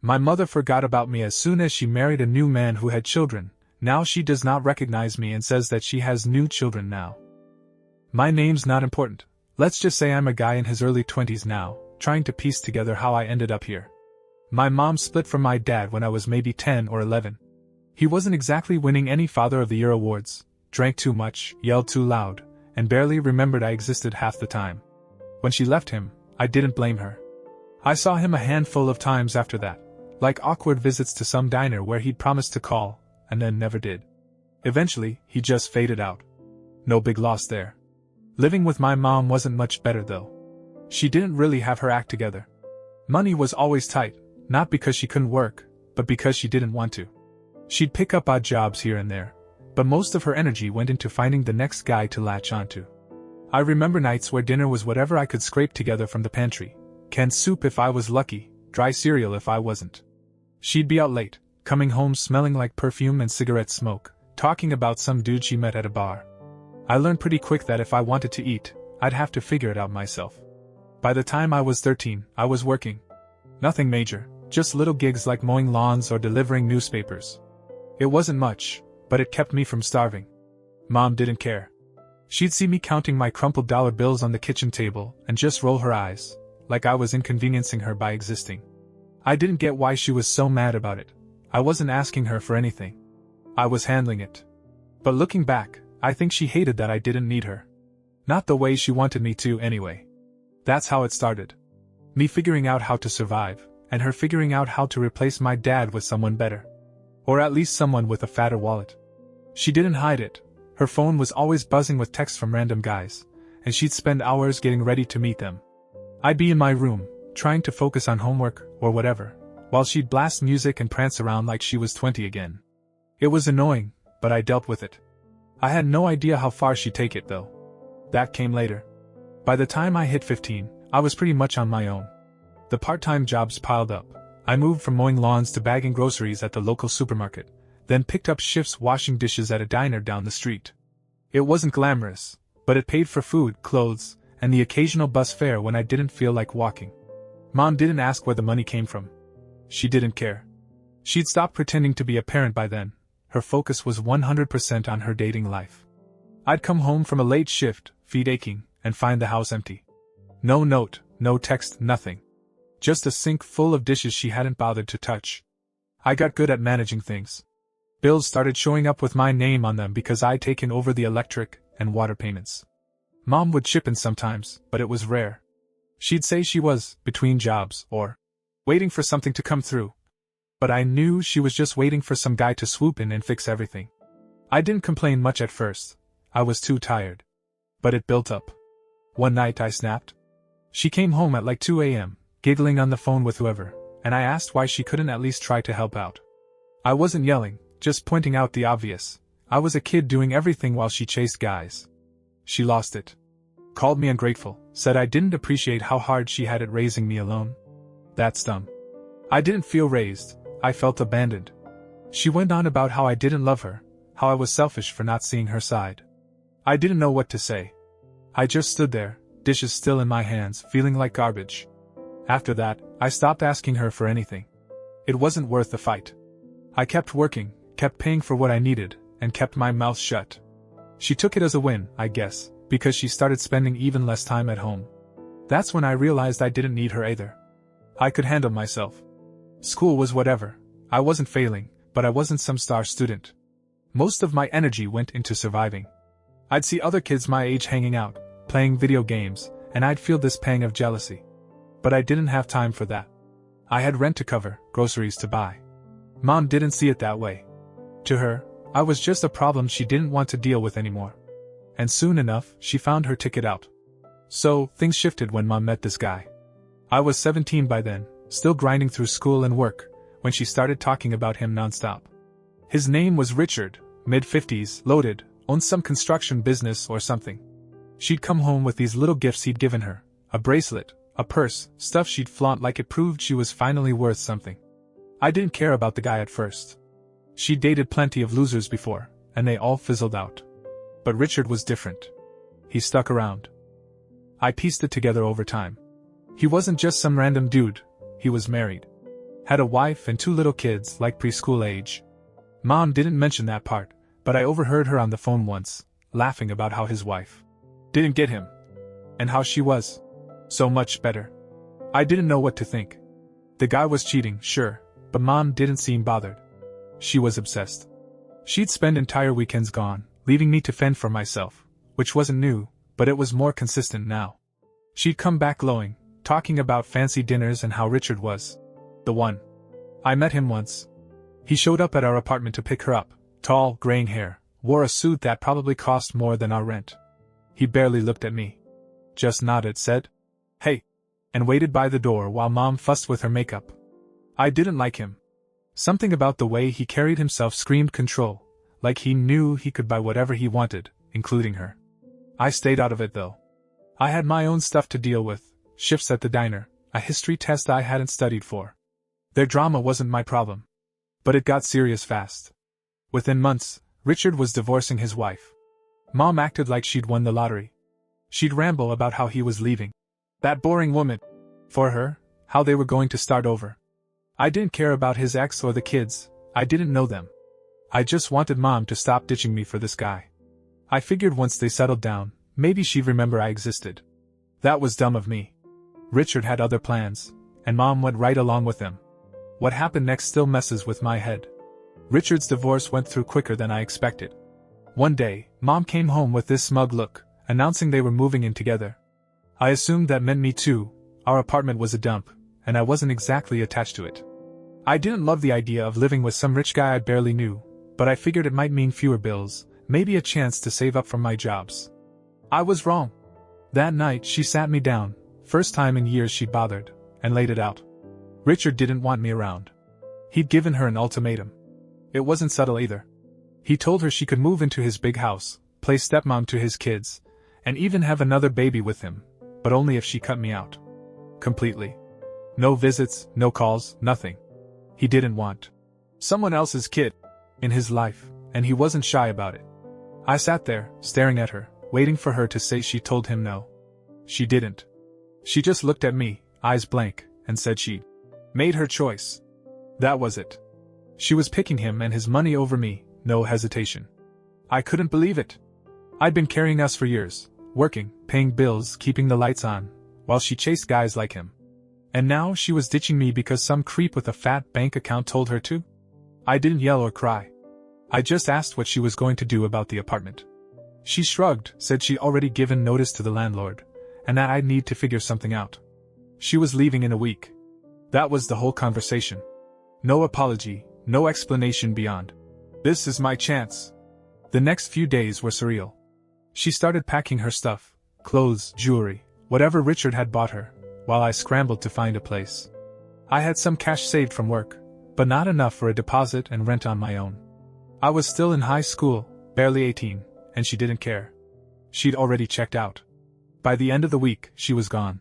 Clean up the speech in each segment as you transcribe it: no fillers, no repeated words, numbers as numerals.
My mother forgot about me as soon as she married a new man who had children. Now she does not recognize me and says that she has new children now. My name's not important. Let's just say I'm a guy in his early 20s now, trying to piece together how I ended up here. My mom split from my dad when I was maybe 10 or 11. He wasn't exactly winning any Father of the Year awards, drank too much, yelled too loud, and barely remembered I existed half the time. When she left him, I didn't blame her. I saw him a handful of times after that, like awkward visits to some diner where he'd promised to call, and then never did. Eventually, he just faded out. No big loss there. Living with my mom wasn't much better though. She didn't really have her act together. Money was always tight, not because she couldn't work, but because she didn't want to. She'd pick up odd jobs here and there, but most of her energy went into finding the next guy to latch onto. I remember nights where dinner was whatever I could scrape together from the pantry, canned soup if I was lucky, dry cereal if I wasn't. She'd be out late, coming home smelling like perfume and cigarette smoke, talking about some dude she met at a bar. I learned pretty quick that if I wanted to eat, I'd have to figure it out myself. By the time I was 13, I was working. Nothing major, just little gigs like mowing lawns or delivering newspapers. It wasn't much, but it kept me from starving. Mom didn't care. She'd see me counting my crumpled dollar bills on the kitchen table and just roll her eyes, like I was inconveniencing her by existing. I didn't get why she was so mad about it. I wasn't asking her for anything. I was handling it. But looking back, I think she hated that I didn't need her. Not the way she wanted me to anyway. That's how it started. Me figuring out how to survive, and her figuring out how to replace my dad with someone better. Or at least someone with a fatter wallet. She didn't hide it. Her phone was always buzzing with texts from random guys, and she'd spend hours getting ready to meet them. I'd be in my room, trying to focus on homework, or whatever, while she'd blast music and prance around like she was 20 again. It was annoying, but I dealt with it. I had no idea how far she'd take it though. That came later. By the time I hit 15, I was pretty much on my own. The part-time jobs piled up. I moved from mowing lawns to bagging groceries at the local supermarket, then picked up shifts washing dishes at a diner down the street. It wasn't glamorous, but it paid for food, clothes, and the occasional bus fare when I didn't feel like walking. Mom didn't ask where the money came from. She didn't care. She'd stopped pretending to be a parent by then. Her focus was 100% on her dating life. I'd come home from a late shift, feet aching, and find the house empty. No note, no text, nothing. Just a sink full of dishes she hadn't bothered to touch. I got good at managing things. Bills started showing up with my name on them because I'd taken over the electric and water payments. Mom would chip in sometimes, but it was rare. She'd say she was between jobs or waiting for something to come through. But I knew she was just waiting for some guy to swoop in and fix everything. I didn't complain much at first. I was too tired. But it built up. One night I snapped. She came home at like 2 a.m., giggling on the phone with whoever, and I asked why she couldn't at least try to help out. I wasn't yelling, just pointing out the obvious. I was a kid doing everything while she chased guys. She lost it. Called me ungrateful, said I didn't appreciate how hard she had it raising me alone. That's dumb. I didn't feel raised, I felt abandoned. She went on about how I didn't love her, how I was selfish for not seeing her side. I didn't know what to say. I just stood there, dishes still in my hands, feeling like garbage. After that, I stopped asking her for anything. It wasn't worth the fight. I kept working, kept paying for what I needed, and kept my mouth shut. She took it as a win, I guess, because she started spending even less time at home. That's when I realized I didn't need her either. I could handle myself. School was whatever. I wasn't failing, but I wasn't some star student. Most of my energy went into surviving. I'd see other kids my age hanging out, playing video games, and I'd feel this pang of jealousy. But I didn't have time for that. I had rent to cover, groceries to buy. Mom didn't see it that way. To her, I was just a problem she didn't want to deal with anymore. And soon enough, she found her ticket out. So, things shifted when Mom met this guy. I was 17 by then, still grinding through school and work, when she started talking about him nonstop. His name was Richard, mid-50s, loaded, owned some construction business or something. She'd come home with these little gifts he'd given her, a bracelet, a purse, stuff she'd flaunt like it proved she was finally worth something. I didn't care about the guy at first. She'd dated plenty of losers before, and they all fizzled out. But Richard was different. He stuck around. I pieced it together over time. He wasn't just some random dude, he was married. Had a wife and 2 little kids, like preschool age. Mom didn't mention that part, but I overheard her on the phone once, laughing about how his wife didn't get him, and how she was so much better. I didn't know what to think. The guy was cheating, sure, but Mom didn't seem bothered. She was obsessed. She'd spend entire weekends gone, leaving me to fend for myself, which wasn't new, but it was more consistent now. She'd come back glowing, talking about fancy dinners and how Richard was the one. I met him once. He showed up at our apartment to pick her up, tall, graying hair, wore a suit that probably cost more than our rent. He barely looked at me. Just nodded, said, "Hey," and waited by the door while Mom fussed with her makeup. I didn't like him. Something about the way he carried himself screamed control, like he knew he could buy whatever he wanted, including her. I stayed out of it though. I had my own stuff to deal with, shifts at the diner, a history test I hadn't studied for. Their drama wasn't my problem. But it got serious fast. Within months, Richard was divorcing his wife. Mom acted like she'd won the lottery. She'd ramble about how he was leaving that boring woman for her, how they were going to start over. I didn't care about his ex or the kids, I didn't know them. I just wanted Mom to stop ditching me for this guy. I figured once they settled down, maybe she'd remember I existed. That was dumb of me. Richard had other plans, and Mom went right along with them. What happened next still messes with my head. Richard's divorce went through quicker than I expected. One day, Mom came home with this smug look, announcing they were moving in together. I assumed that meant me too. Our apartment was a dump, and I wasn't exactly attached to it. I didn't love the idea of living with some rich guy I barely knew, but I figured it might mean fewer bills, maybe a chance to save up from my jobs. I was wrong. That night she sat me down, first time in years she'd bothered, and laid it out. Richard didn't want me around. He'd given her an ultimatum. It wasn't subtle either. He told her she could move into his big house, play stepmom to his kids, and even have another baby with him, but only if she cut me out. Completely. No visits, no calls, nothing. He didn't want someone else's kid in his life, and he wasn't shy about it. I sat there, staring at her, waiting for her to say she told him no. She didn't. She just looked at me, eyes blank, and said she'd made her choice. That was it. She was picking him and his money over me, no hesitation. I couldn't believe it. I'd been carrying us for years, working, paying bills, keeping the lights on, while she chased guys like him. And now she was ditching me because some creep with a fat bank account told her to? I didn't yell or cry. I just asked what she was going to do about the apartment. She shrugged, said she'd already given notice to the landlord, and that I'd need to figure something out. She was leaving in a week. That was the whole conversation. No apology, no explanation beyond. This is my chance. The next few days were surreal. She started packing her stuff, clothes, jewelry, whatever Richard had bought her, while I scrambled to find a place. I had some cash saved from work, but not enough for a deposit and rent on my own. I was still in high school, barely 18, and she didn't care. She'd already checked out. By the end of the week, she was gone.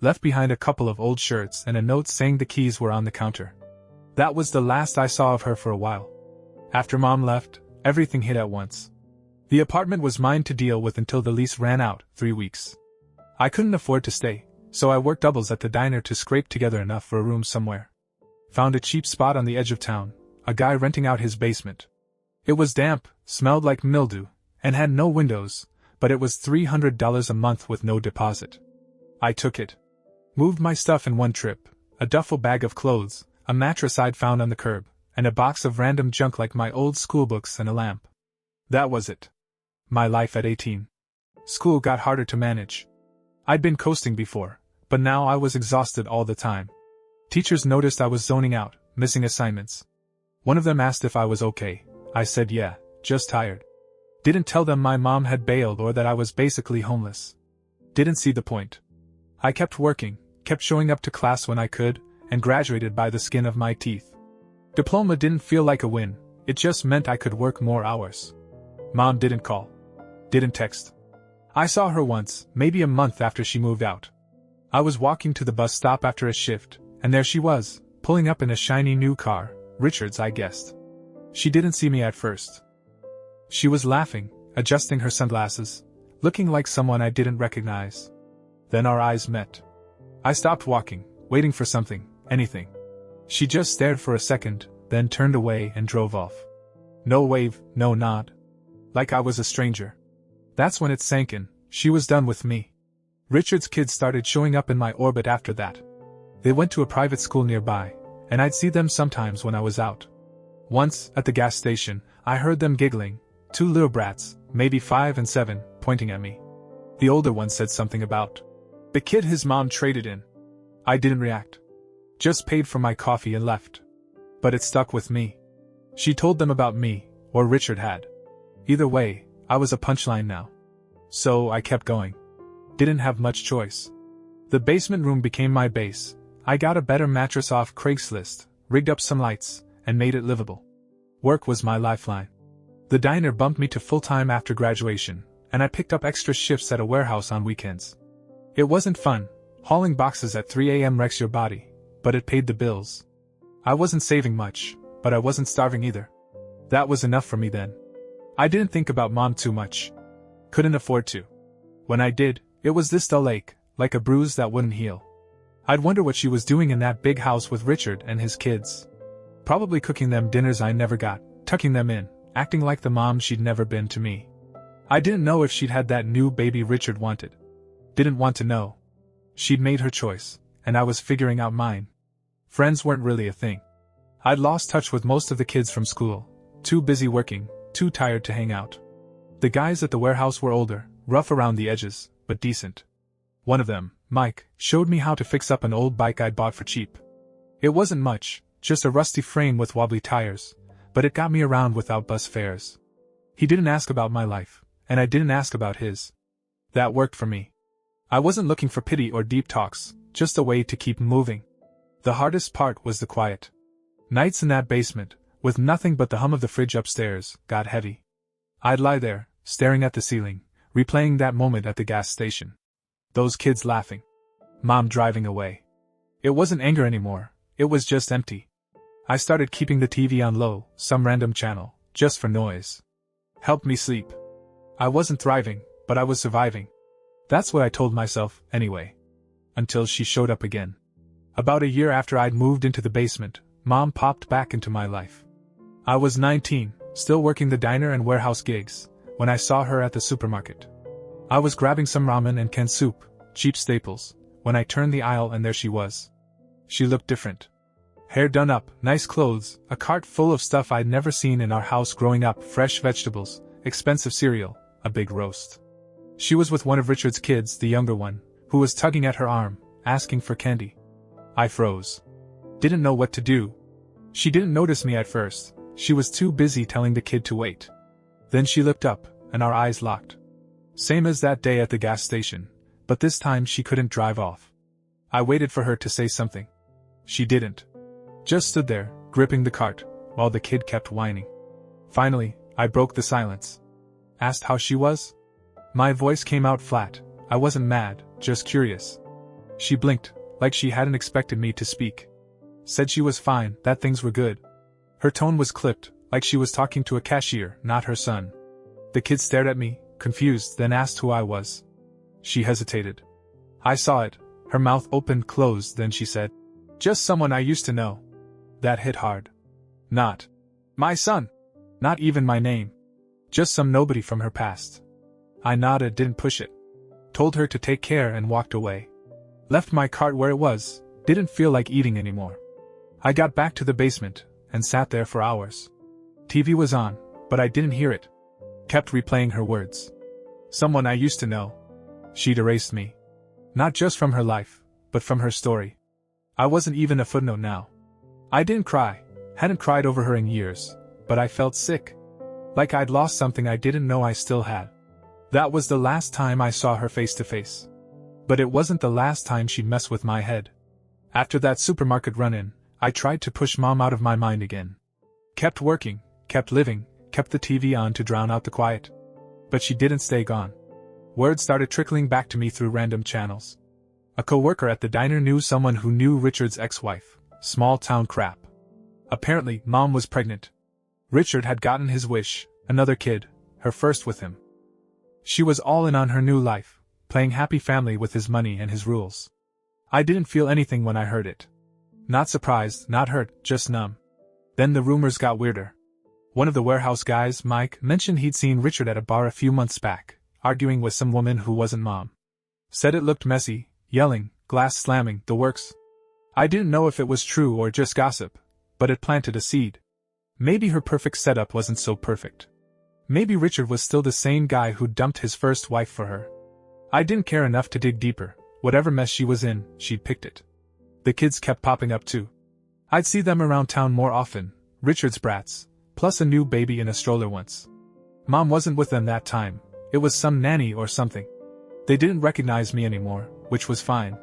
Left behind a couple of old shirts and a note saying the keys were on the counter. That was the last I saw of her for a while. After Mom left, everything hit at once. The apartment was mine to deal with until the lease ran out, 3 weeks. I couldn't afford to stay, so I worked doubles at the diner to scrape together enough for a room somewhere. Found a cheap spot on the edge of town, a guy renting out his basement. It was damp, smelled like mildew, and had no windows, but it was $300 a month with no deposit. I took it. Moved my stuff in one trip, a duffel bag of clothes, a mattress I'd found on the curb, and a box of random junk like my old schoolbooks and a lamp. That was it. My life at 18. School got harder to manage. I'd been coasting before, but now I was exhausted all the time. Teachers noticed I was zoning out, missing assignments. One of them asked if I was okay. I said yeah, just tired. Didn't tell them my mom had bailed or that I was basically homeless. Didn't see the point. I kept working, kept showing up to class when I could, and graduated by the skin of my teeth. Diploma didn't feel like a win, it just meant I could work more hours. Mom didn't call. Didn't text. I saw her once, maybe a month after she moved out. I was walking to the bus stop after a shift, and there she was, pulling up in a shiny new car, Richard's I guessed. She didn't see me at first. She was laughing, adjusting her sunglasses, looking like someone I didn't recognize. Then our eyes met. I stopped walking, waiting for something, anything. She just stared for a second, then turned away and drove off. No wave, no nod. Like I was a stranger. That's when it sank in, she was done with me. Richard's kids started showing up in my orbit after that. They went to a private school nearby, and I'd see them sometimes when I was out. Once, at the gas station, I heard them giggling, 2 little brats, maybe 5 and 7, pointing at me. The older one said something about the kid his mom traded in. I didn't react. Just paid for my coffee and left. But it stuck with me. She told them about me, or Richard had. Either way, I was a punchline now. So I kept going. Didn't have much choice. The basement room became my base. I got a better mattress off Craigslist, rigged up some lights, and made it livable. Work was my lifeline. The diner bumped me to full-time after graduation, and I picked up extra shifts at a warehouse on weekends. It wasn't fun, hauling boxes at 3 a.m. wrecks your body, but it paid the bills. I wasn't saving much, but I wasn't starving either. That was enough for me then. I didn't think about mom too much. Couldn't afford to. When I did, it was this dull ache, like a bruise that wouldn't heal. I'd wonder what she was doing in that big house with Richard and his kids. Probably cooking them dinners I never got, tucking them in, acting like the mom she'd never been to me. I didn't know if she'd had that new baby Richard wanted. Didn't want to know. She'd made her choice, and I was figuring out mine. Friends weren't really a thing. I'd lost touch with most of the kids from school, too busy working, too tired to hang out. The guys at the warehouse were older, rough around the edges, but decent. One of them, Mike, showed me how to fix up an old bike I'd bought for cheap. It wasn't much, just a rusty frame with wobbly tires, but it got me around without bus fares. He didn't ask about my life, and I didn't ask about his. That worked for me. I wasn't looking for pity or deep talks, just a way to keep moving. The hardest part was the quiet. Nights in that basement, with nothing but the hum of the fridge upstairs, got heavy. I'd lie there, staring at the ceiling, replaying that moment at the gas station. Those kids laughing. Mom driving away. It wasn't anger anymore, it was just empty. I started keeping the TV on low, some random channel, just for noise. Helped me sleep. I wasn't thriving, but I was surviving. That's what I told myself, anyway. Until she showed up again. About a year after I'd moved into the basement, Mom popped back into my life. I was 19, still working the diner and warehouse gigs, when I saw her at the supermarket. I was grabbing some ramen and canned soup, cheap staples, when I turned the aisle and there she was. She looked different. Hair done up, nice clothes, a cart full of stuff I'd never seen in our house growing up, fresh vegetables, expensive cereal, a big roast. She was with one of Richard's kids, the younger one, who was tugging at her arm, asking for candy. I froze. Didn't know what to do. She didn't notice me at first, she was too busy telling the kid to wait. Then she looked up, and our eyes locked. Same as that day at the gas station, but this time she couldn't drive off. I waited for her to say something. She didn't. Just stood there, gripping the cart, while the kid kept whining. Finally, I broke the silence. Asked how she was? My voice came out flat. I wasn't mad, just curious. She blinked, like she hadn't expected me to speak. Said she was fine, that things were good. Her tone was clipped, like she was talking to a cashier, not her son. The kid stared at me, confused, then asked who I was. She hesitated. I saw it, her mouth opened, closed, then she said, "Just someone I used to know." That hit hard. Not my son. Not even my name. Just some nobody from her past. I nodded, didn't push it. Told her to take care and walked away. Left my cart where it was, didn't feel like eating anymore. I got back to the basement, and sat there for hours. TV was on, but I didn't hear it. Kept replaying her words. Someone I used to know. She'd erased me. Not just from her life, but from her story. I wasn't even a footnote now. I didn't cry, hadn't cried over her in years, but I felt sick. Like I'd lost something I didn't know I still had. That was the last time I saw her face to face. But it wasn't the last time she'd mess with my head. After that supermarket run-in, I tried to push Mom out of my mind again. Kept working, kept living, kept the TV on to drown out the quiet. But she didn't stay gone. Word started trickling back to me through random channels. A co-worker at the diner knew someone who knew Richard's ex-wife. Small town crap. Apparently, Mom was pregnant. Richard had gotten his wish, another kid, her first with him. She was all in on her new life, playing happy family with his money and his rules. I didn't feel anything when I heard it. Not surprised, not hurt, just numb. Then the rumors got weirder. One of the warehouse guys, Mike, mentioned he'd seen Richard at a bar a few months back, arguing with some woman who wasn't Mom. Said it looked messy, yelling, glass slamming, the works. I didn't know if it was true or just gossip, but it planted a seed. Maybe her perfect setup wasn't so perfect. Maybe Richard was still the same guy who dumped his first wife for her. I didn't care enough to dig deeper. Whatever mess she was in, she'd picked it. The kids kept popping up too. I'd see them around town more often, Richard's brats, plus a new baby in a stroller once. Mom wasn't with them that time, it was some nanny or something. They didn't recognize me anymore, which was fine.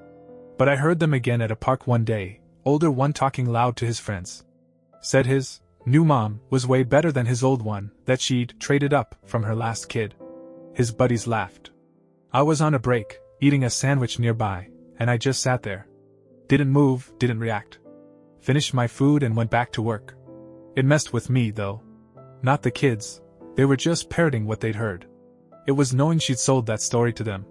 But I heard them again at a park one day, older one talking loud to his friends. Said his new mom was way better than his old one, that she'd traded up from her last kid. His buddies laughed. I was on a break, eating a sandwich nearby, and I just sat there. Didn't move, didn't react. Finished my food and went back to work. It messed with me, though. Not the kids, they were just parroting what they'd heard. It was knowing she'd sold that story to them.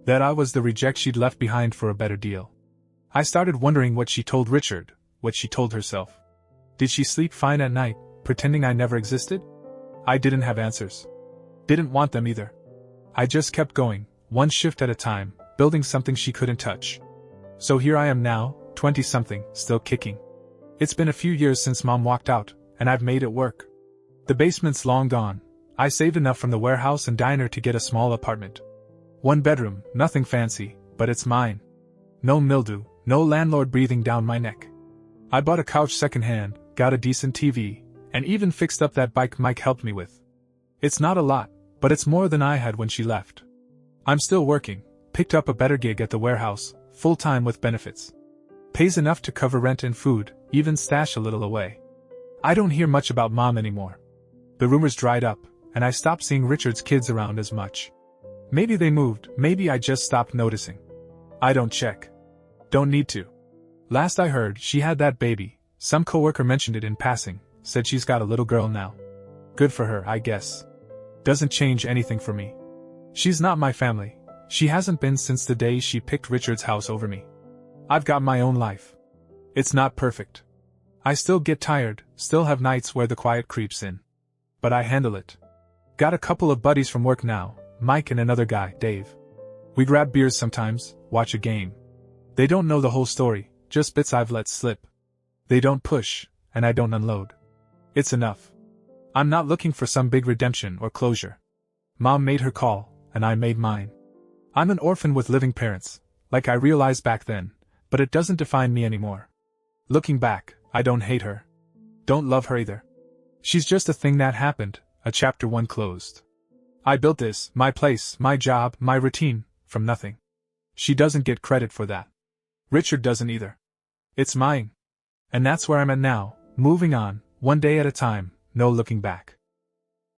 That I was the reject she'd left behind for a better deal. I started wondering what she told Richard, what she told herself. Did she sleep fine at night, pretending I never existed? I didn't have answers. Didn't want them either. I just kept going, one shift at a time, building something she couldn't touch. So here I am now, 20-something, still kicking. It's been a few years since Mom walked out, and I've made it work. The basement's long gone. I saved enough from the warehouse and diner to get a small apartment. 1 bedroom, nothing fancy, but it's mine. No mildew, no landlord breathing down my neck. I bought a couch secondhand, got a decent TV, and even fixed up that bike Mike helped me with. It's not a lot, but it's more than I had when she left. I'm still working, picked up a better gig at the warehouse, full-time with benefits. Pays enough to cover rent and food, even stash a little away. I don't hear much about Mom anymore. The rumors dried up, and I stopped seeing Richard's kids around as much. Maybe they moved, maybe I just stopped noticing. I don't check. Don't need to. Last I heard, she had that baby. Some coworker mentioned it in passing, said she's got a little girl now. Good for her, I guess. Doesn't change anything for me. She's not my family. She hasn't been since the day she picked Richard's house over me. I've got my own life. It's not perfect. I still get tired, still have nights where the quiet creeps in. But I handle it. Got a couple of buddies from work now, Mike and another guy, Dave. We grab beers sometimes, watch a game. They don't know the whole story, just bits I've let slip. They don't push, and I don't unload. It's enough. I'm not looking for some big redemption or closure. Mom made her call, and I made mine. I'm an orphan with living parents, like I realized back then, but it doesn't define me anymore. Looking back, I don't hate her. Don't love her either. She's just a thing that happened, a chapter 1 closed. I built this, my place, my job, my routine, from nothing. She doesn't get credit for that. Richard doesn't either. It's mine. And that's where I'm at now, moving on, one day at a time, no looking back.